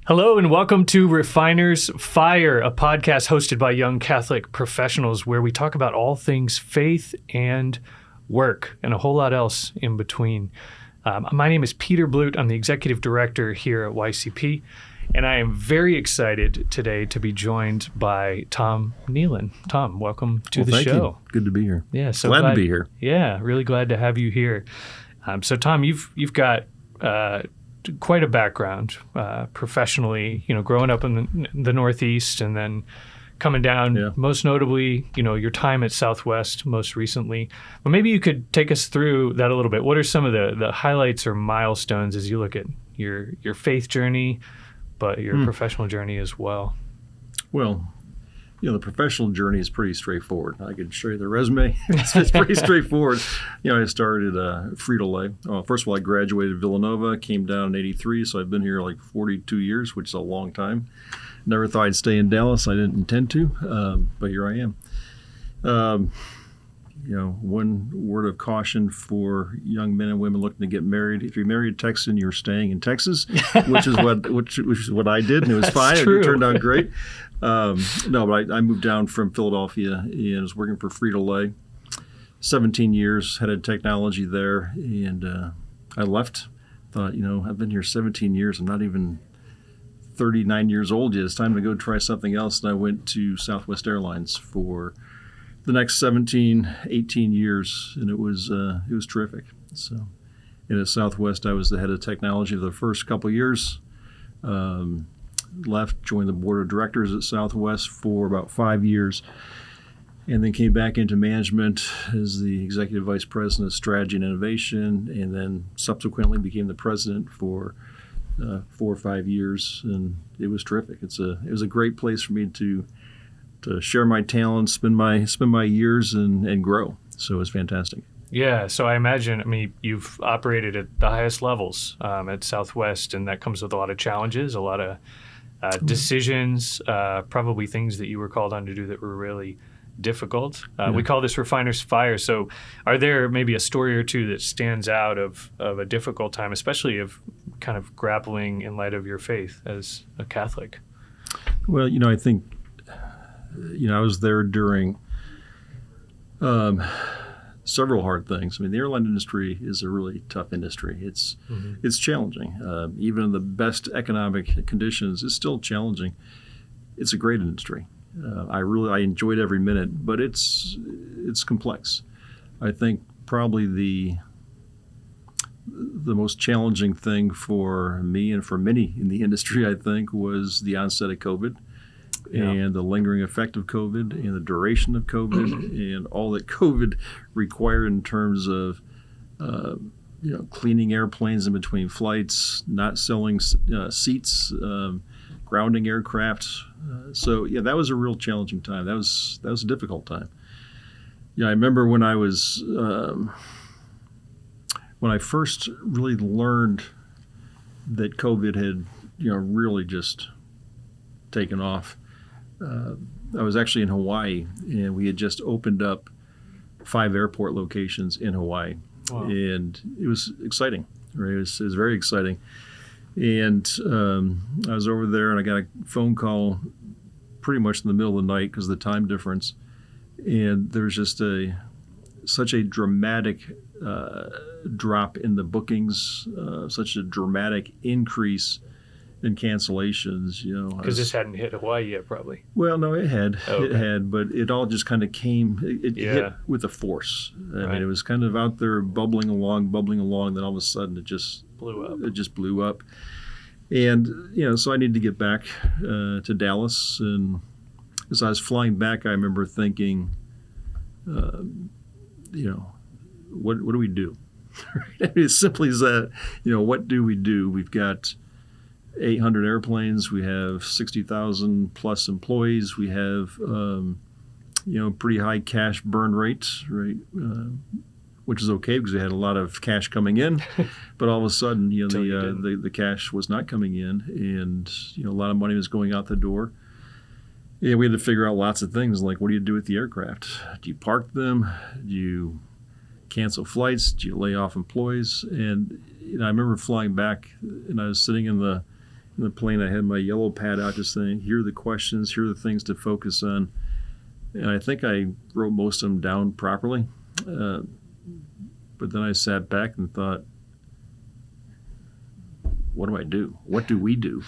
Hello and welcome to Refiner's Fire, a podcast hosted by young Catholic professionals where we talk about all things faith and work and a whole lot else in between. My name is Peter Blute. I'm the executive director here at YCP, and I am very excited today to be joined by Tom Nealon. Tom, welcome to the show. You. Good to be here. Yeah, so glad to be here. Yeah, really glad to have you here. So Tom, you've got quite a background professionally, growing up in the Northeast and then coming down, most notably, your time at Southwest most recently. But maybe you could take us through that a little bit. What are some of the highlights or milestones as you look at your faith journey, but your professional journey as well? Well, the professional journey is pretty straightforward. I could show you the resume. It's pretty straightforward. I started Frito-Lay. First of all, I graduated Villanova, came down in 83, so I've been here like 42 years, which is a long time. Never thought I'd stay in Dallas. I didn't intend to, but here I am. One word of caution for young men and women looking to get married: if you marry a Texan, you're staying in Texas, which is what I did, and it was fine. It turned out great. But I moved down from Philadelphia and was working for Frito-Lay. 17 years, head of technology there, and I left. Thought, I've been here 17 years. I'm not even 39 years old yet. It's time to go try something else. And I went to Southwest Airlines for the next 17, 18 years, and it was terrific. So, at Southwest, I was the head of technology for the first couple of years. Left, joined the board of directors at Southwest for about 5 years, and then came back into management as the executive vice president of strategy and innovation, and then subsequently became the president for 4 or 5 years, and it was terrific. It was a great place for me to share my talents, spend my years, and grow. So it was fantastic. Yeah, so I imagine, you've operated at the highest levels at Southwest, and that comes with a lot of challenges, a lot of decisions, probably things that you were called on to do that were really difficult. We call this Refiner's Fire. So are there maybe a story or two that stands out of a difficult time, especially of kind of grappling in light of your faith as a Catholic? Well, I think, I was there during several hard things. The airline industry is a really tough industry. It's challenging. Even in the best economic conditions, it's still challenging. It's a great industry. I enjoyed every minute, but it's complex. I think probably the most challenging thing for me and for many in the industry, I think, was the onset of COVID. And the lingering effect of COVID and the duration of COVID and all that COVID required in terms of, cleaning airplanes in between flights, not selling seats, grounding aircraft. That was a real challenging time. That was a difficult time. I remember when I was when I first really learned that COVID had, really just taken off. I was actually in Hawaii, and we had just opened up 5 airport locations in Hawaii. Wow. And it was exciting, right? It was very exciting. And I was over there, and I got a phone call pretty much in the middle of the night because of the time difference. And there was just such a dramatic drop in the bookings, such a dramatic increase in cancellations, Because this hadn't hit Hawaii yet, probably. Well, no, it had. Okay. It had, but it all just kind of came, it hit with a force. I mean, it was kind of out there bubbling along, then all of a sudden it just blew up. It just blew up. And, so I needed to get back to Dallas. And as I was flying back, I remember thinking, what do we do? As simply as that, what do we do? We've got 800 airplanes. We have 60,000 plus employees. We have, pretty high cash burn rates, right? Which is okay because we had a lot of cash coming in, but all of a sudden, the cash was not coming in, and a lot of money was going out the door. Yeah, we had to figure out lots of things like, what do you do with the aircraft? Do you park them? Do you cancel flights? Do you lay off employees? And I remember flying back, and I was sitting in the in the plane, I had my yellow pad out just saying, here are the questions, here are the things to focus on. And I think I wrote most of them down properly. But then I sat back and thought, what do I do? What do we do?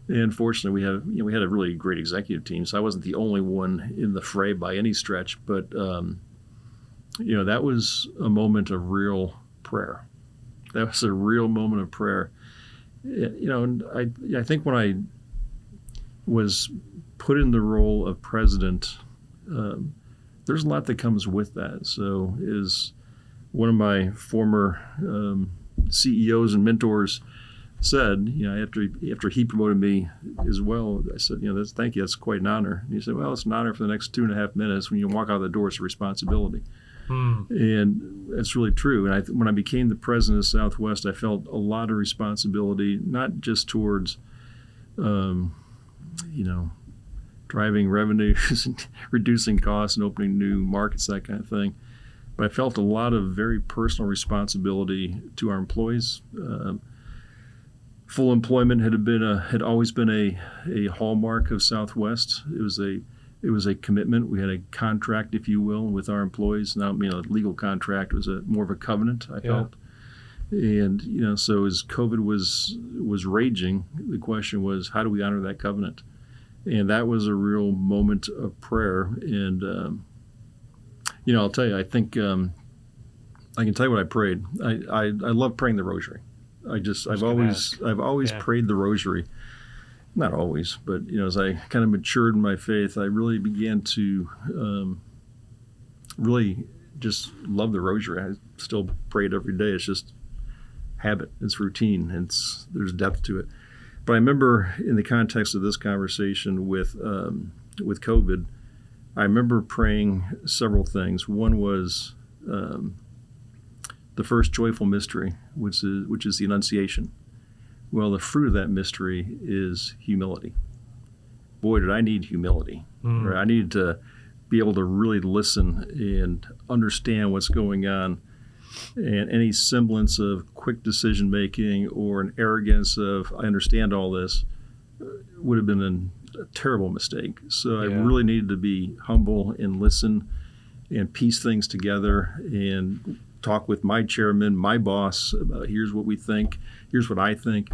And fortunately, we had a really great executive team, so I wasn't the only one in the fray by any stretch. But that was a moment of real prayer. That was a real moment of prayer. And I think when I was put in the role of president, there's a lot that comes with that. So, as one of my former CEOs and mentors said, after he promoted me as well, I said, thank you, that's quite an honor. And he said, well, it's an honor for the next 2.5 minutes. When you walk out the door, it's a responsibility. And that's really true. And when I became the president of Southwest, I felt a lot of responsibility, not just towards, driving revenues and reducing costs and opening new markets, that kind of thing. But I felt a lot of very personal responsibility to our employees. Full employment had always been a hallmark of Southwest. It was a commitment. We had a contract, if you will, with our employees. Not a legal contract. It was more of a covenant, I felt. And so as COVID was raging, the question was, how do we honor that covenant? And that was a real moment of prayer. And I'll tell you, I think I can tell you what I prayed. I love praying the rosary. I've always prayed the rosary. Not always, but as I kind of matured in my faith, I really began to really just love the rosary. I still pray it every day. It's just habit. It's routine. There's depth to it. But I remember in the context of this conversation with COVID, I remember praying several things. One was the first joyful mystery, which is the Annunciation. Well, the fruit of that mystery is humility. Boy, did I need humility. Right? I needed to be able to really listen and understand what's going on. And any semblance of quick decision making or an arrogance of I understand all this would have been a terrible mistake. So I really needed to be humble and listen and piece things together and talk with my chairman, my boss, about here's what we think, here's what I think.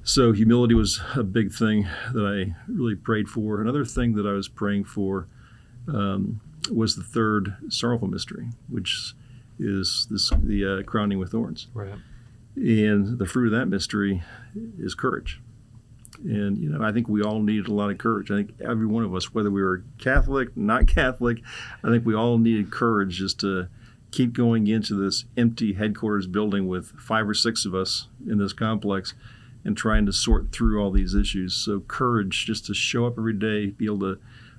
So humility was a big thing that I really prayed for. Another thing that I was praying for was the third sorrowful mystery, which is the crowning with thorns. Right. And the fruit of that mystery is courage. And, I think we all needed a lot of courage. I think every one of us, whether we were Catholic, not Catholic, I think we all needed courage just to keep going into this empty headquarters building with 5 or 6 of us in this complex and trying to sort through all these issues. So courage just to show up every day, be able to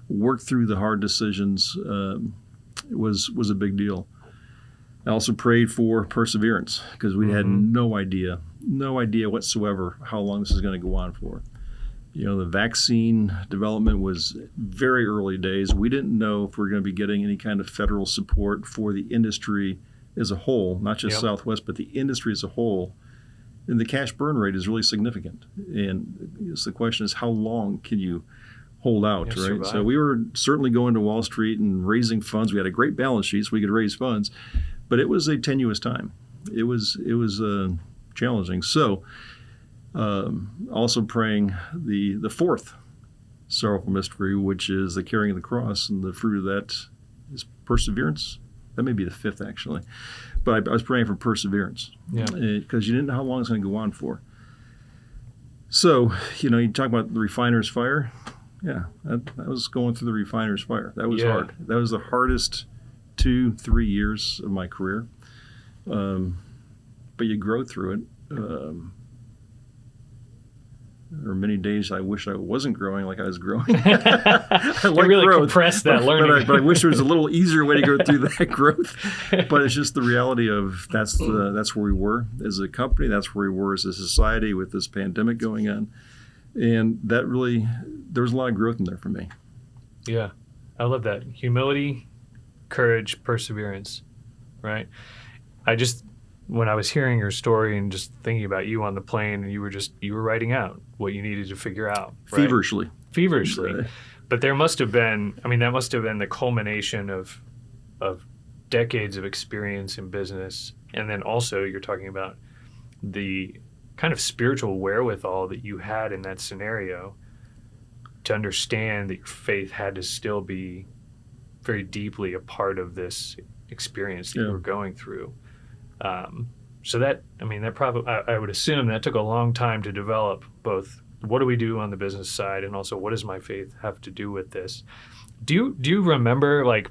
work through the hard decisions was a big deal. I also prayed for perseverance because we had no idea whatsoever how long this is going to go on for. The vaccine development was very early days. We didn't know if we were going to be getting any kind of federal support for the industry as a whole, not just Southwest, but the industry as a whole. And the cash burn rate is really significant. And the question is, how long can you hold out, right? Survive. So we were certainly going to Wall Street and raising funds. We had a great balance sheet so we could raise funds, but it was a tenuous time. It was challenging. So also praying the fourth sorrowful mystery, which is the carrying of the cross, and the fruit of that is perseverance. That may be the fifth, actually. But I was praying for perseverance because you didn't know how long it's going to go on for. So, you talk about the refiner's fire. Yeah, I was going through the refiner's fire. That was hard. That was the hardest 2-3 years of my career. But you grow through it. There were many days I wish I wasn't growing like I was growing. I like really growth, compressed that learning. But I wish there was a little easier way to go through that growth. But it's just the reality of that's where we were as a company. That's where we were as a society with this pandemic going on. And that really, there was a lot of growth in there for me. Yeah, I love that. Humility, courage, perseverance, right? when I was hearing your story and just thinking about you on the plane, and you were writing out what you needed to figure out. Right? Feverishly. Right. But there must have been, that must have been the culmination of decades of experience in business. And then also you're talking about the kind of spiritual wherewithal that you had in that scenario to understand that your faith had to still be very deeply a part of this experience that you were going through. So that probably, I would assume that took a long time to develop, both what do we do on the business side and also what does my faith have to do with this? Do you remember, like,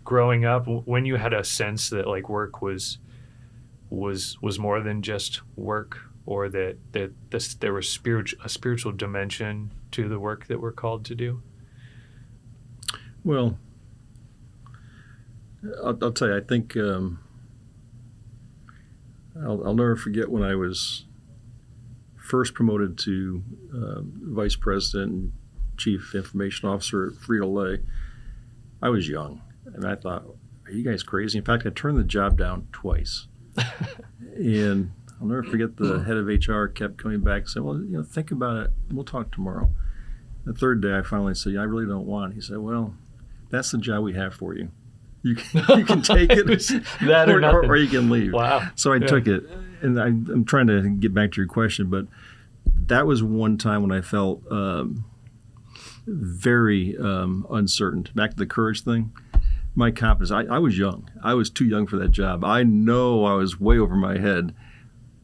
growing up when you had a sense that, like, work was more than just work, or that there was a spiritual dimension to the work that we're called to do? Well, I'll tell you, I think I'll never forget when I was first promoted to Vice President and Chief Information Officer at Frito-Lay. I was young, and I thought, are you guys crazy? In fact, I turned the job down twice. And I'll never forget, the head of HR kept coming back and saying, well, think about it. We'll talk tomorrow. The third day, I finally said, I really don't want it. He said, well, that's the job we have for you. You can take it that or you can leave. Wow. So I took it. And I'm trying to get back to your question, but that was one time when I felt very uncertain. Back to the courage thing. My confidence, I was young. I was too young for that job. I know I was way over my head.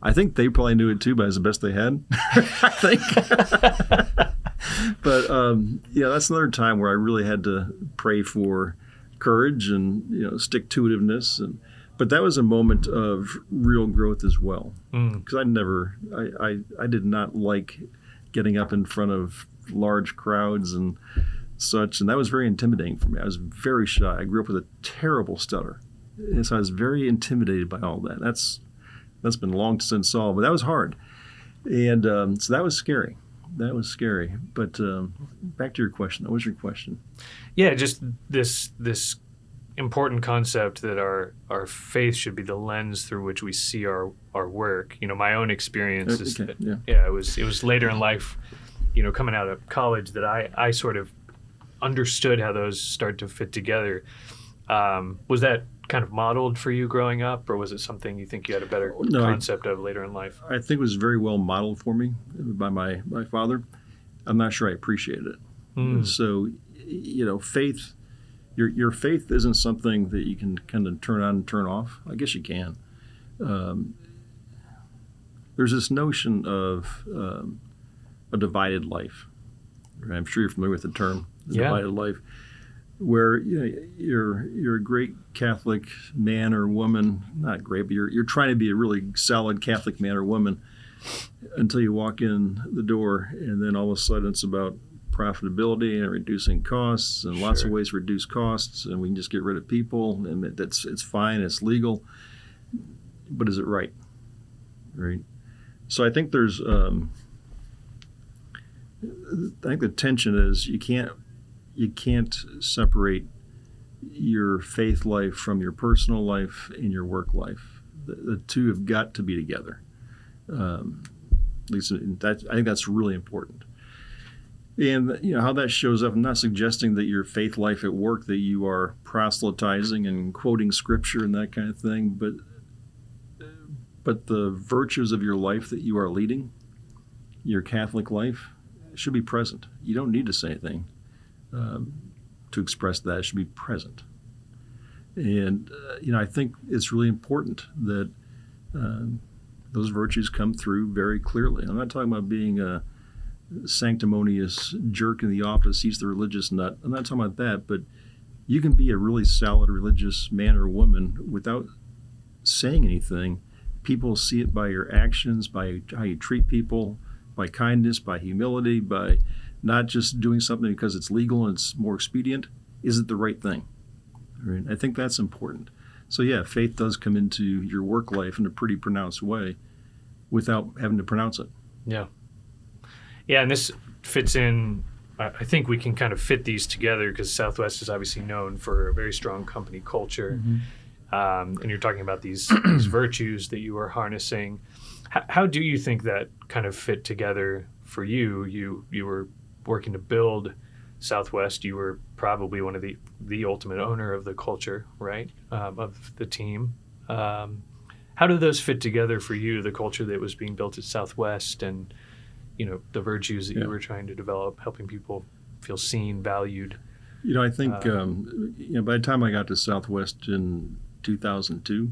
I think they probably knew it too, but it was the best they had, I think. But that's another time where I really had to pray for courage and stick-to-itiveness. But that was a moment of real growth as well, because I did not like getting up in front of large crowds and such, and that was very intimidating for me. I was very shy. I grew up with a terrible stutter, and so I was very intimidated by all that. That's been long since solved, but that was hard, and so that was scary. That was scary. But back to your question. What was your question? Yeah, just this important concept that our faith should be the lens through which we see our work. My own experience is that it was later in life, coming out of college, that I sort of understood how those start to fit together. Was that kind of modeled for you growing up, or was it something you think you had a better concept of later in life? I think it was very well modeled for me by my father. I'm not sure I appreciated it. So, faith, your faith isn't something that you can kind of turn on and turn off. I guess you can. There's this notion of a divided life. I'm sure you're familiar with the term, divided life, where you're a great Catholic man or woman, not great, but you're trying to be a really solid Catholic man or woman until you walk in the door, and then all of a sudden it's about profitability and reducing costs, and lots of ways to reduce costs, and we can just get rid of people, and it's fine, it's legal, but is it right? Right. So I think there's I think the tension is you can't separate your faith life from your personal life and your work life. The two have got to be together. At least I think that's really important. And how that shows up, I'm not suggesting that your faith life at work, that you are proselytizing and quoting scripture and that kind of thing, but the virtues of your life that you are leading, your Catholic life, should be present. You don't need to say anything to express that. It should be present. And I think it's really important that those virtues come through very clearly. I'm not talking about being a sanctimonious jerk in the office. He's the religious nut. I'm not talking about that, but you can be a really solid religious man or woman without saying anything. People see it by your actions, by how you treat people, by kindness, by humility, by not just doing something because it's legal and it's more expedient. Is it the right thing? Right? I think that's important. So faith does come into your work life in a pretty pronounced way without having to pronounce it. Yeah, and this fits in. I think we can kind of fit these together because Southwest is obviously known for a very strong company culture. and you're talking about these virtues that you were harnessing. How do you think that kind of fit together for you? You were working to build Southwest. You were probably one of the ultimate owner of the culture, right? Of the team. How do those fit together for you? The culture that was being built at Southwest, and the virtues that you were trying to develop, helping people feel seen, valued. I think by the time I got to Southwest in 2002,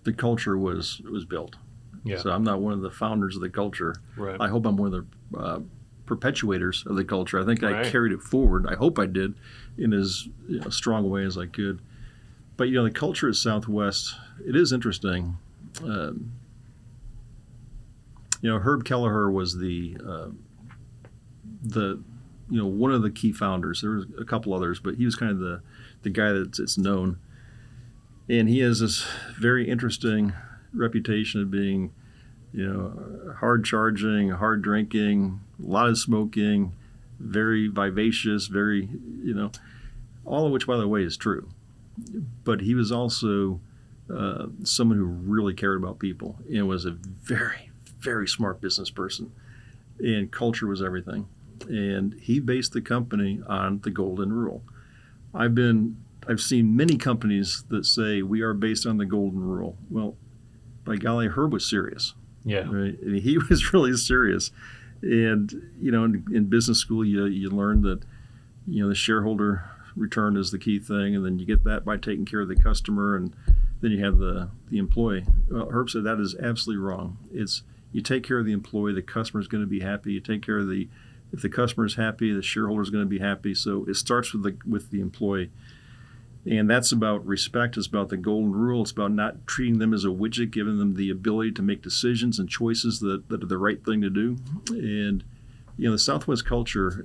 the culture was built. Yeah. So I'm not one of the founders of the culture. Right. I hope I'm one of the perpetuators of the culture. I think Right. I carried it forward. I hope I did in as strong a way as I could. But the culture at Southwest, it is interesting. Herb Kelleher was the one of the key founders. There was a couple others, but he was kind of the guy that's known. And he has this very interesting reputation of being, hard charging, hard drinking, a lot of smoking, very vivacious, very, all of which, by the way, is true. But he was also someone who really cared about people and was a very, very smart business person. And culture was everything. And he based the company on the golden rule. I've seen many companies that say we are based on the golden rule. Well, by golly, Herb was serious. Yeah. Right? I mean, he was really serious. And, in business school, you learn that, the shareholder return is the key thing. And then you get that by taking care of the customer. And then you have the employee. Well, Herb said that is absolutely wrong. It's you take care of the employee, the customer is going to be happy. You take care of if the customer is happy, the shareholder is going to be happy. So it starts with the employee. And that's about respect. It's about the golden rule. It's about not treating them as a widget, giving them the ability to make decisions and choices that are the right thing to do. And, the Southwest culture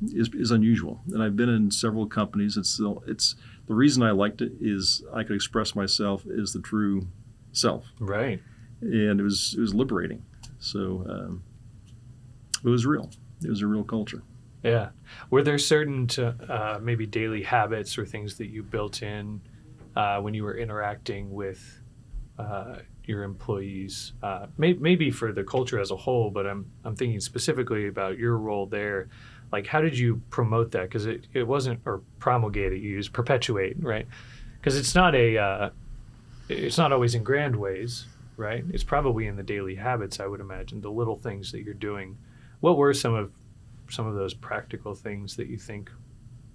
is unusual. And I've been in several companies. It's the reason I liked it is I could express myself as the true self. Right. And it was liberating. So it was real. It was a real culture. Yeah. Were there certain maybe daily habits or things that you built in when you were interacting with your employees? Maybe for the culture as a whole, but I'm thinking specifically about your role there. Like, how did you promote that? Because it wasn't, or promulgate it, you use perpetuate, right? Because it's not always in grand ways, right? It's probably in the daily habits, I would imagine, the little things that you're doing. What were some of those practical things that you think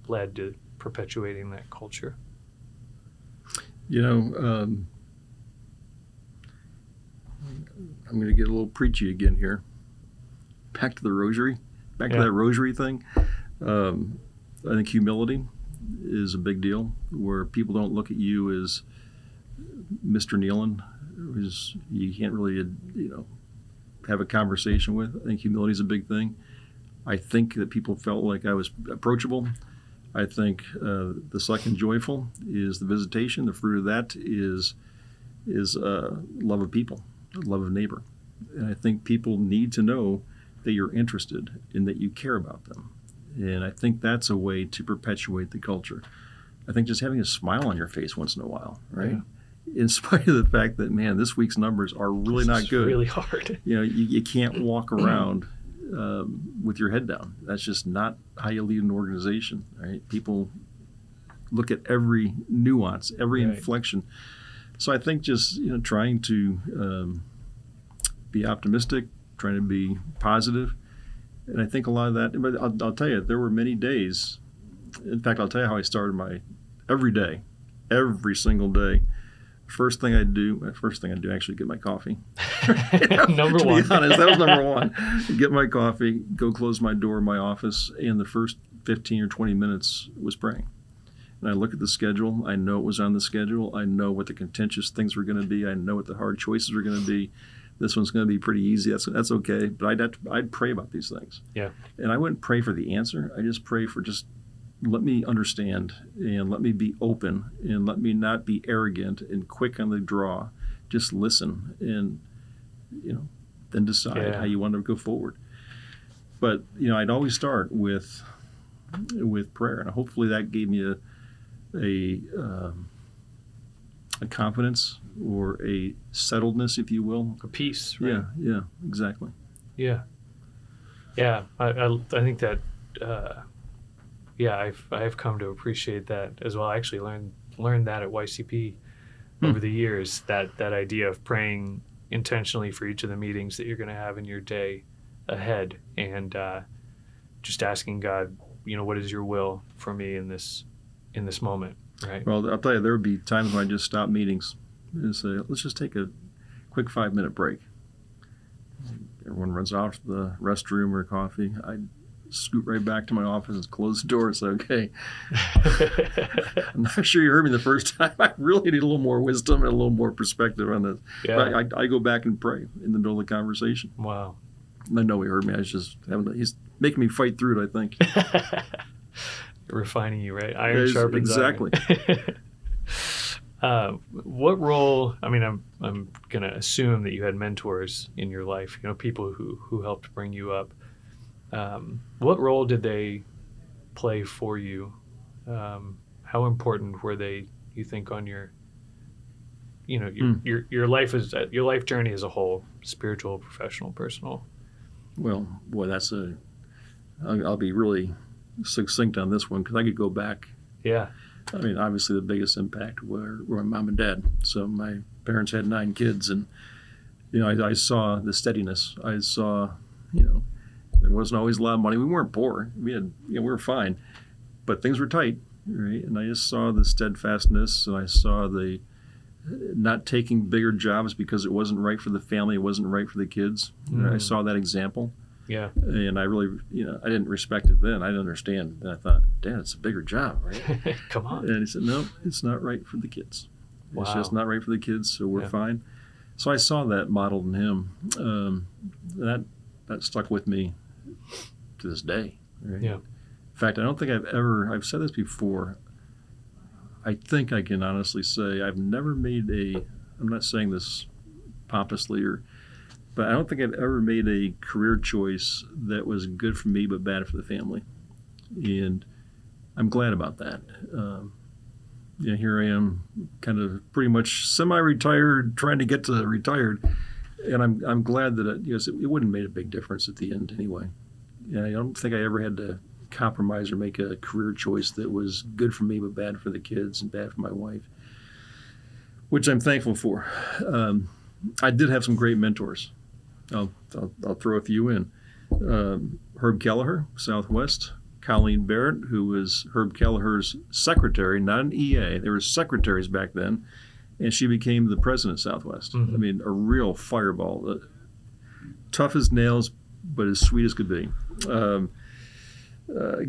led to perpetuating that culture? I'm going to get a little preachy again here. Back to the rosary. Back to that rosary thing. I think humility is a big deal, where people don't look at you as Mr. Nealon, who's you can't really, have a conversation with. I think humility is a big thing. I think that people felt like I was approachable. I think the second joyful is the visitation. The fruit of that is love of people, love of neighbor. And I think people need to know that you're interested and that you care about them. And I think that's a way to perpetuate the culture. I think just having a smile on your face once in a while, right? Yeah. In spite of the fact that, man, this week's numbers are really not good. Really hard. You can't walk around with your head down. That's just not how you lead an organization, right? People look at every nuance, every inflection. So I think just trying to be optimistic, trying to be positive, and I think a lot of that. But I'll tell you, there were many days. In fact, I'll tell you how I started every single day. First thing I do actually get my coffee. Number one. To be honest, that was number one. Get my coffee, go close my door in my office, and the first 15 or 20 minutes was praying. And I look at the schedule. I know it was on the schedule. I know what the contentious things were going to be. I know what the hard choices were going to be. This one's going to be pretty easy. That's okay. But I'd pray about these things. Yeah. And I wouldn't pray for the answer. I just pray for let me understand, and let me be open, and let me not be arrogant and quick on the draw. Just listen, and then decide how you want to go forward. But I'd always start with prayer, and hopefully that gave me a confidence or a settledness, if you will. A peace, right? Yeah, exactly. Yeah. Yeah, I think that, I've come to appreciate that as well. I actually learned that at YCP over the years, that idea of praying intentionally for each of the meetings that you're going to have in your day ahead, and just asking God, what is your will for me in this moment, right? Well, I'll tell you, there would be times when I just stop meetings and say, let's just take a quick 5-minute break. Everyone runs off to the restroom or coffee. I scoot right back to my office and close the door and say, okay, I'm not sure you heard me the first time. I really need a little more wisdom and a little more perspective on this. Yeah. But I go back and pray in the middle of the conversation. Wow. I know he heard me. He's making me fight through it, I think. Refining you, right? Iron sharpens exactly. iron. What role? I mean, I'm going to assume that you had mentors in your life. People who helped bring you up. What role did they play for you? How important were they, you think, on your life journey as a whole, spiritual, professional, personal? Well, boy, I'll be really succinct on this one because I could go back. Yeah. I mean, obviously the biggest impact were my mom and dad. So my parents had 9 kids, and I saw the steadiness. I saw, there wasn't always a lot of money. We weren't poor. We were fine, but things were tight, right? And I just saw the steadfastness, and I saw the not taking bigger jobs because it wasn't right for the family, it wasn't right for the kids. I saw that example. Yeah. And I really, I didn't respect it then. I didn't understand. And I thought, Dad, it's a bigger job, right? Come on. And he said, no, it's not right for the kids. Wow. It's just not right for the kids, so we're fine. So I saw that modeled in him. That stuck with me to this day. Right? Yeah. In fact, I don't think I've said this before. I think I can honestly say I've never made I'm not saying this pompously but I don't think I've ever made a career choice that was good for me but bad for the family. And I'm glad about that. Here I am, kind of pretty much semi-retired, trying to get to retired. And I'm glad that it wouldn't have made a big difference at the end anyway. And I don't think I ever had to compromise or make a career choice that was good for me but bad for the kids and bad for my wife, which I'm thankful for. I did have some great mentors. I'll throw a few in. Herb Kelleher, Southwest. Colleen Barrett, who was Herb Kelleher's secretary, not an EA. They were secretaries back then, and she became the president of Southwest. Mm-hmm. I mean, a real fireball. Tough as nails, but as sweet as could be.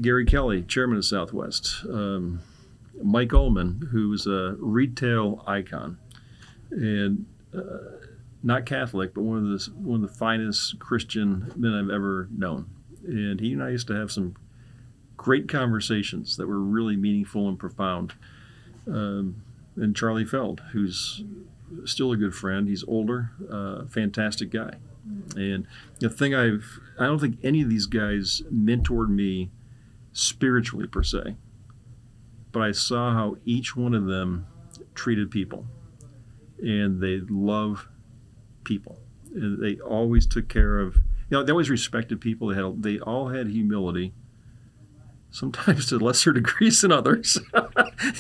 Gary Kelly, chairman of Southwest. Mike Ullman, who's a retail icon, and not Catholic, but one of the finest Christian men I've ever known. And he and I used to have some great conversations that were really meaningful and profound. And Charlie Feld, who's still a good friend. He's older, fantastic guy. And the thing I don't think any of these guys mentored me spiritually per se, but I saw how each one of them treated people, and they love people. And they always took care of, they always respected people. They all had humility, sometimes to lesser degrees than others.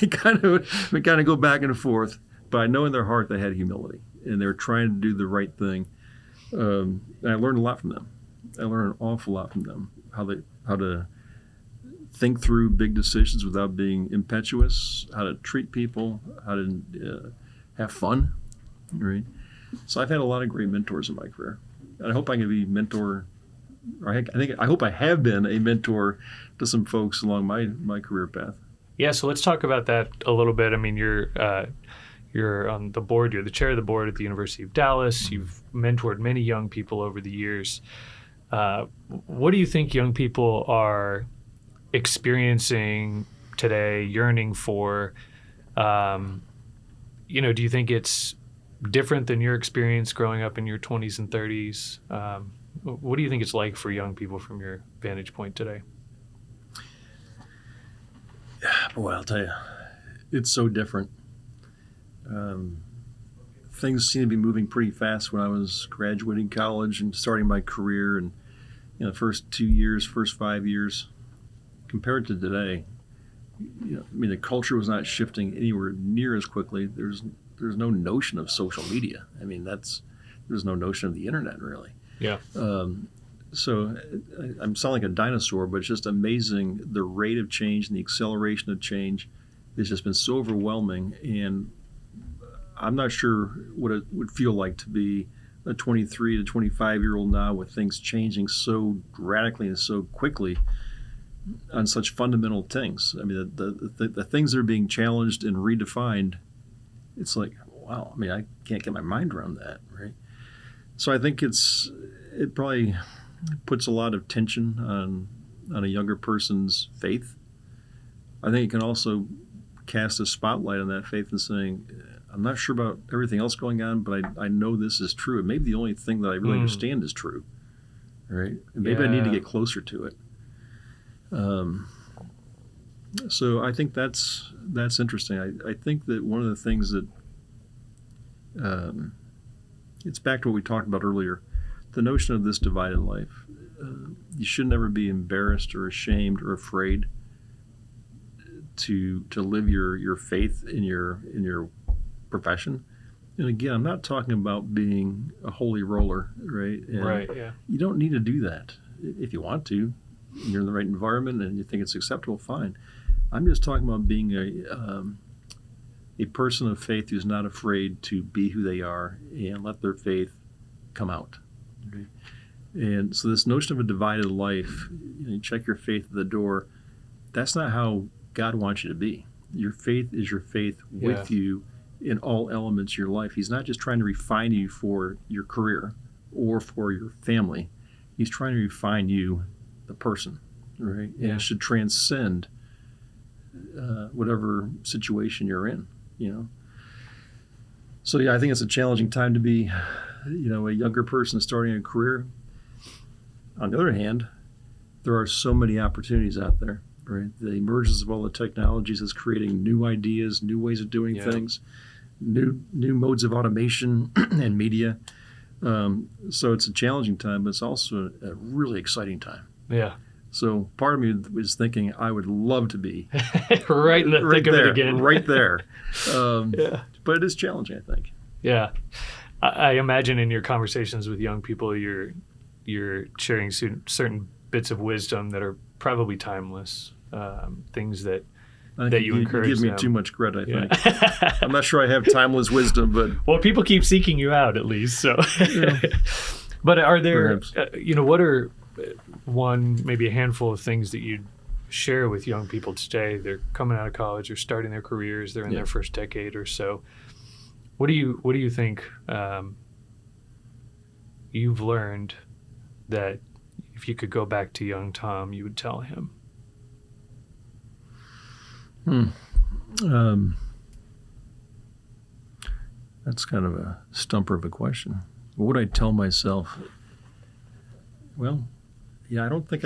We kind of go back and forth, but I know in their heart they had humility, and they were trying to do the right thing. And I learned a lot from them. I learned an awful lot from them, how to think through big decisions without being impetuous, how to treat people, how to have fun, right? So I've had a lot of great mentors in my career. And I hope I can be mentor, or I hope I have been a mentor to some folks along my career path. Yeah, so let's talk about that a little bit. I mean, you're on the board. You're the chair of the board at the University of Dallas. You've mentored many young people over the years. What do you think young people are experiencing today, yearning for? Do you think it's different than your experience growing up in your 20s and 30s? What do you think it's like for young people from your vantage point today? Boy, I'll tell you, it's so different. things seemed to be moving pretty fast when I was graduating college and starting my career. And the first 2 years, first 5 years, compared to today, the culture was not shifting anywhere near as quickly. There's no notion of social media. There's no notion of the internet, really. Yeah. So I'm sounding like a dinosaur, but it's just amazing the rate of change and the acceleration of change has just been so overwhelming. And I'm not sure what it would feel like to be a 23 to 25-year-old now with things changing so radically and so quickly on such fundamental things. The things that are being challenged and redefined, it's like, wow, I can't get my mind around that, right? So I think it probably puts a lot of tension on a younger person's faith. I think it can also cast a spotlight on that faith and saying, I'm not sure about everything else going on, but I know this is true. And maybe the only thing that I really understand is true, right? And maybe I need to get closer to it. So I think that's interesting. I think that one of the things that it's back to what we talked about earlier, the notion of this divided life. You should never be embarrassed or ashamed or afraid to live your faith in your profession. And again, I'm not talking about being a holy roller, right? And right. Yeah. You don't need to do that. If you want to, you're in the right environment and you think it's acceptable, fine. I'm just talking about being a person of faith who's not afraid to be who they are and let their faith come out. Okay? And so this notion of a divided life, you check your faith at the door, that's not how God wants you to be. Your faith is your faith with you in all elements of your life. He's not just trying to refine you for your career or for your family. He's trying to refine you, the person, right? And it should transcend whatever situation you're in, So I think it's a challenging time to be, a younger person starting a career. On the other hand, there are so many opportunities out there, right? The emergence of all the technologies is creating new ideas, new ways of doing things, new modes of automation and media. So it's a challenging time, but it's also a really exciting time. Yeah. So part of me was thinking I would love to be right in the thick of it again. Right there. But it is challenging, I think. Yeah. I imagine in your conversations with young people, you're sharing certain bits of wisdom that are probably timeless, things that you encourage You give me them. too much credit, I think. I'm not sure I have timeless wisdom, but... Well, people keep seeking you out, at least. So, But are there, what are maybe a handful of things that you'd share with young people today? They're coming out of college, they're starting their careers, they're in their first decade or so. What do you think you've learned that if you could go back to young Tom, you would tell him? That's kind of a stumper of a question. What would I tell myself? Well, I don't think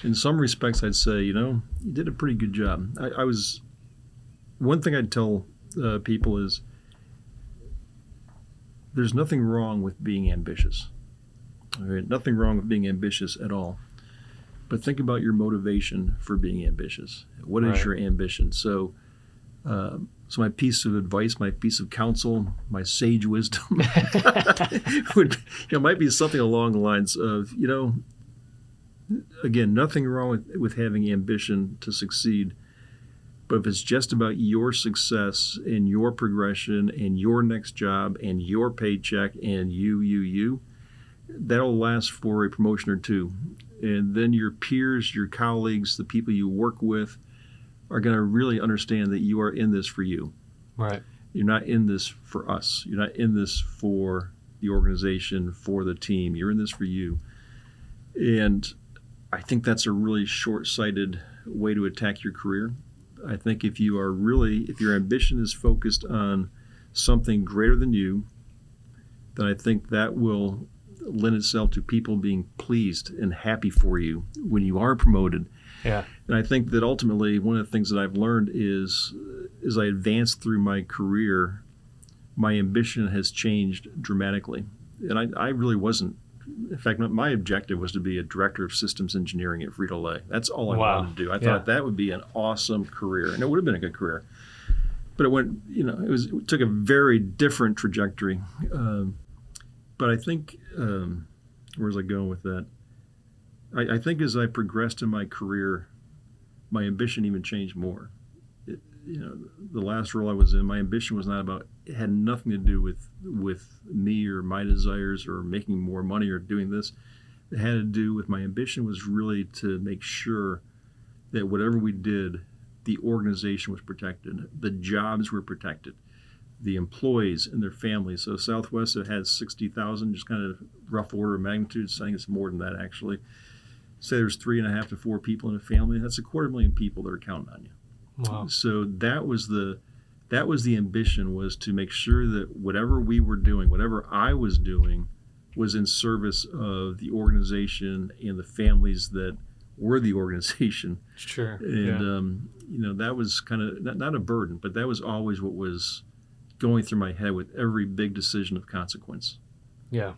in some respects, I'd say, you did a pretty good job. One thing I'd tell people is there's nothing wrong with being ambitious. All right? Nothing wrong with being ambitious at all. But think about your motivation for being ambitious. What is your ambition? So my piece of advice, my piece of counsel, my sage wisdom might be something along the lines of, again, nothing wrong with having ambition to succeed. But if it's just about your success and your progression and your next job and your paycheck and you, that'll last for a promotion or two. And then your peers, your colleagues, the people you work with are going to really understand that you are in this for you. Right. You're not in this for us. You're not in this for the organization, for the team. You're in this for you. And I think that's a really short-sighted way to attack your career. I think if your ambition is focused on something greater than you, then I think that will lend itself to people being pleased and happy for you when you are promoted. Yeah. And I think that ultimately one of the things that I've learned is as I advanced through my career, my ambition has changed dramatically. And I really wasn't. In fact, my objective was to be a director of systems engineering at Frito-Lay. That's all I wanted to do. I thought that would be an awesome career, and it would have been a good career. But it went, it took a very different trajectory. But I think, where was I going with that? I think as I progressed in my career, my ambition even changed more. The last role I was in, my ambition was not about, it had nothing to do with me or my desires or making more money or doing this. It had to do with, my ambition was really to make sure that whatever we did, the organization was protected, the jobs were protected, the employees and their families. So Southwest, it has 60,000, just kind of rough order of magnitude, saying it's more than that actually. Say there's 3.5 to 4 people in a family, that's 250,000 people that are counting on you. Wow. So that was the ambition, was to make sure that whatever we were doing, whatever I was doing, was in service of the organization and the families that were the organization. Sure. And that was kind of not a burden, but that was always what was going through my head with every big decision of consequence. Yeah.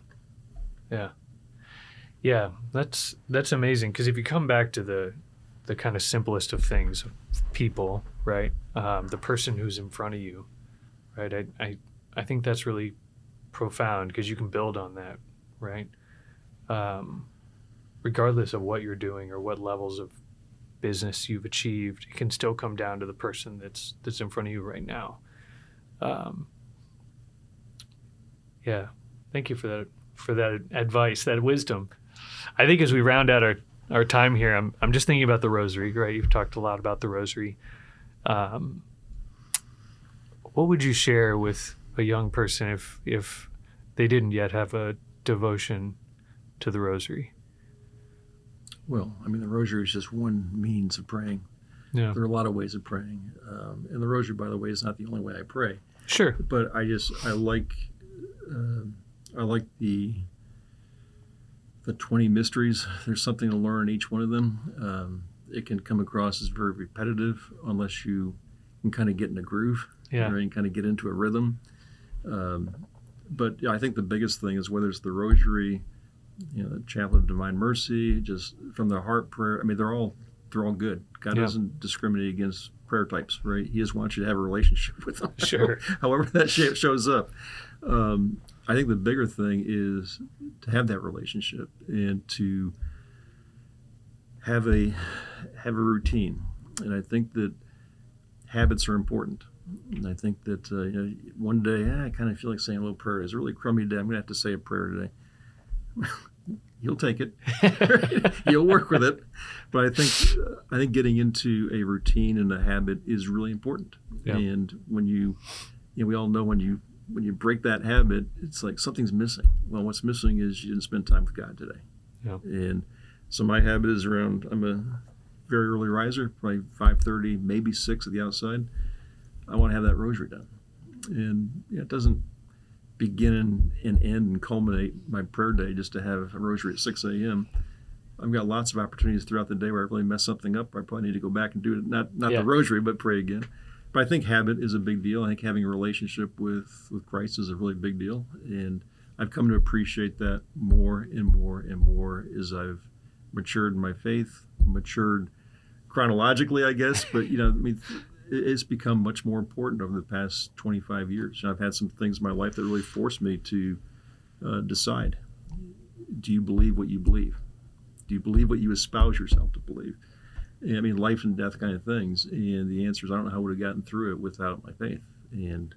That's amazing, because if you come back to the kind of simplest of things, people, right? The person who's in front of you, right? I think that's really profound, because you can build on that, right? Regardless of what you're doing or what levels of business you've achieved, it can still come down to the person that's in front of you right now. Thank you for that advice, that wisdom. I think as we round out our time here, I'm just thinking about the rosary, right? You've talked a lot about the rosary. What would you share with a young person if they didn't yet have a devotion to the rosary? Well, the rosary is just one means of praying. Yeah. There are a lot of ways of praying. And the rosary, by the way, is not the only way I pray. Sure. But I like the 20 mysteries. There's something to learn in each one of them. It can come across as very repetitive unless you can kind of get in a groove, right, and kind of get into a rhythm. But I think the biggest thing is, whether it's the rosary, the Chaplet of Divine Mercy, just from the heart prayer. They're all good. God doesn't discriminate against prayer types, right? He just wants you to have a relationship with him. Sure. However that shows up. I think the bigger thing is to have that relationship and to have a routine. And I think that habits are important. And I think that one day, I kind of feel like saying a little prayer. It's a really crummy day. I'm going to have to say a prayer today. You'll take it. You'll work with it. But I think getting into a routine and a habit is really important. Yeah. And when we all know when you break that habit, it's like something's missing. Well, what's missing is you didn't spend time with God today. Yeah. And so my habit is around, I'm a very early riser, probably 5:30, maybe 6 at the outside. I want to have that rosary done. And it doesn't begin and end and culminate my prayer day just to have a rosary at 6 a.m. I've got lots of opportunities throughout the day where I really mess something up. I probably need to go back and do it, not the rosary, but pray again. But I think habit is a big deal. I think having a relationship with Christ is a really big deal. And I've come to appreciate that more and more and more as I've matured in my faith, matured chronologically, I guess. But, it's become much more important over the past 25 years. I've had some things in my life that really forced me to decide. Do you believe what you believe? Do you believe what you espouse yourself to believe? Life and death kind of things. And the answer is, I don't know how I would have gotten through it without my faith. And,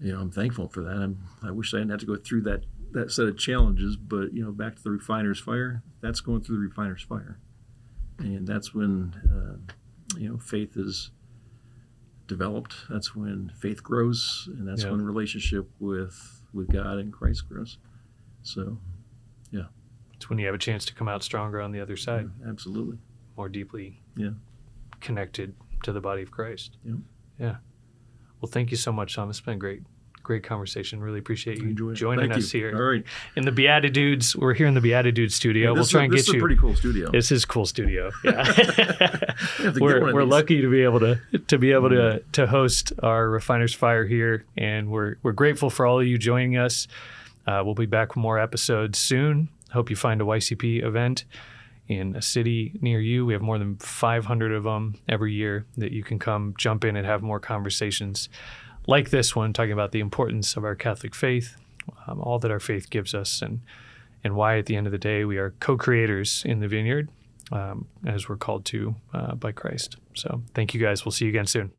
I'm thankful for that. I wish I didn't have to go through that set of challenges, but, back to the refiner's fire, that's going through the refiner's fire. And that's when, faith is developed. That's when faith grows, and that's when relationship with God and Christ grows. So, yeah. It's when you have a chance to come out stronger on the other side. Yeah, absolutely. More deeply connected to the body of Christ. Yeah. Yeah. Well, thank you so much, Tom. It's been great great conversation. Really appreciate you Enjoyed it. joining Thank us you. here. All right. In the Beatitudes, we're here in the Beatitudes studio. Yeah, We'll try and get This is you. a pretty cool studio. This is a cool studio. Yeah. have to get one of we're these. lucky to be able to host our Refiner's Fire here, and we're grateful for all of you joining us. We'll be back with more episodes soon. Hope you find a YCP event in a city near you. We have more than 500 of them every year that you can come jump in and have more conversations like this one, talking about the importance of our Catholic faith, all that our faith gives us, and why at the end of the day we are co-creators in the vineyard, as we're called to by Christ. So thank you guys. We'll see you again soon.